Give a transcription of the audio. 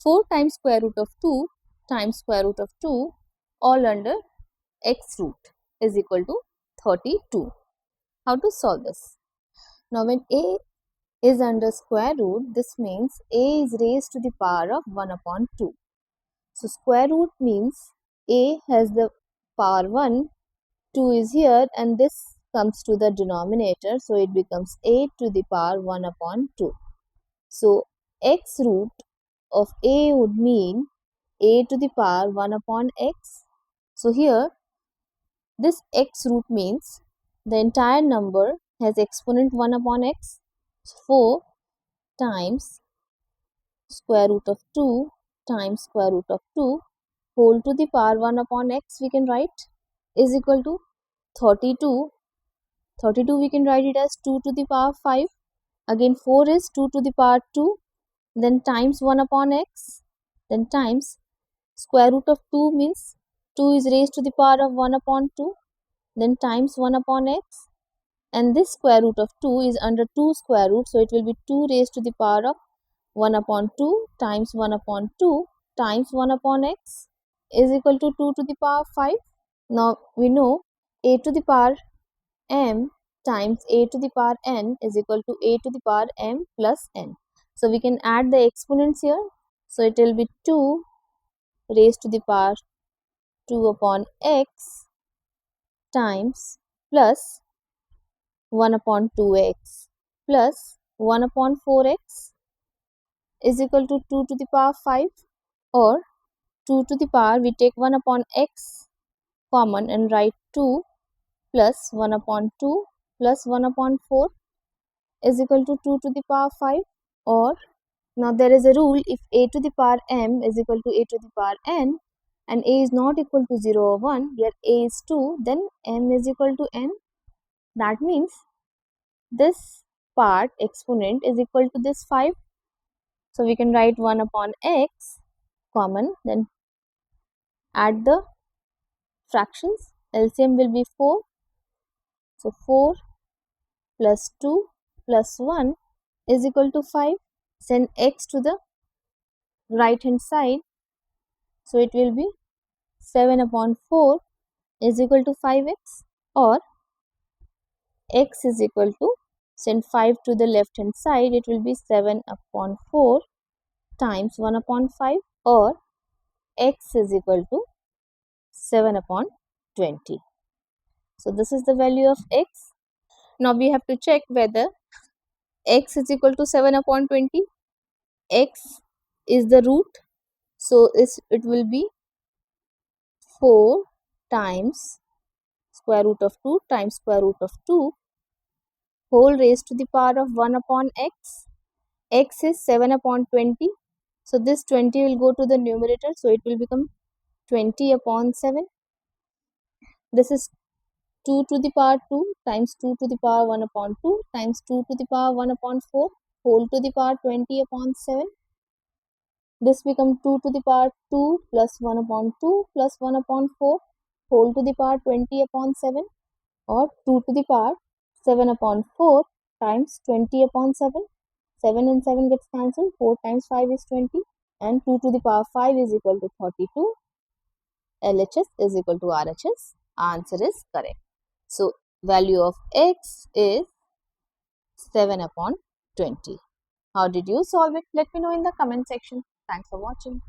4 times square root of 2 times square root of 2 all under x root is equal to 32. How to solve this? Now when a is under square root, this means a is raised to the power of 1 upon 2. So square root means a has the power 1, 2 is here, and this comes to the denominator, so it becomes a to the power 1 upon 2. So x root of a would mean a to the power 1 upon x. So here this x root means the entire number has exponent 1 upon x. So 4 times square root of 2 times square root of 2 whole to the power 1 upon x we can write is equal to 32. 32 we can write it as 2 to the power 5. Again 4 is 2 to the power 2. Then times 1 upon x. Then times square root of 2 means 2 is raised to the power of 1 upon 2. Then times 1 upon x. And this square root of 2 is under 2 square root. So it will be 2 raised to the power of 1 upon 2 times 1 upon 2 times 1 upon x is equal to 2 to the power 5. Now we know a to the power m times a to the power n is equal to a to the power m plus n. So we can add the exponents here. So it will be 2 raised to the power 2 upon x times plus 1 upon 2x plus 1 upon 4x is equal to 2 to the power 5, or 2 to the power we take 1 upon x common and write 2 plus 1 upon 2 plus 1 upon 4 is equal to 2 to the power 5. Or now there is a rule, if a to the power m is equal to a to the power n and a is not equal to 0 or 1, here a is 2, then m is equal to n. That means this part exponent is equal to this 5. So we can write 1 upon x common, then add the fractions. LCM will be 4. So 4 plus 2 plus 1 is equal to 5. Send x to the right hand side. So it will be 7 upon 4 is equal to 5x, or x is equal to, send 5 to the left hand side, it will be 7 upon 4 times 1 upon 5, or x is equal to 7 upon 20. So this is the value of x. Now we have to check whether x is equal to 7 upon 20. X is the root, so it will be 4 times square root of 2 times square root of 2 whole raised to the power of 1 upon x. X is 7 upon 20. So this 20 will go to the numerator, so it will become 20 upon 7. This is 2 to the power 2 times 2 to the power 1 upon 2 times 2 to the power 1 upon 4 whole to the power 20 upon 7. This becomes 2 to the power 2 plus 1 upon 2 plus 1 upon 4 whole to the power 20 upon 7, or 2 to the power 7 upon 4 times 20 upon 7. 7 and 7 gets cancelled. 4 times 5 is 20, and 2 to the power 5 is equal to 32. LHS is equal to RHS. Answer is correct. So value of x is 7 upon 20. How did you solve it? Let me know in the comment section. Thanks for watching.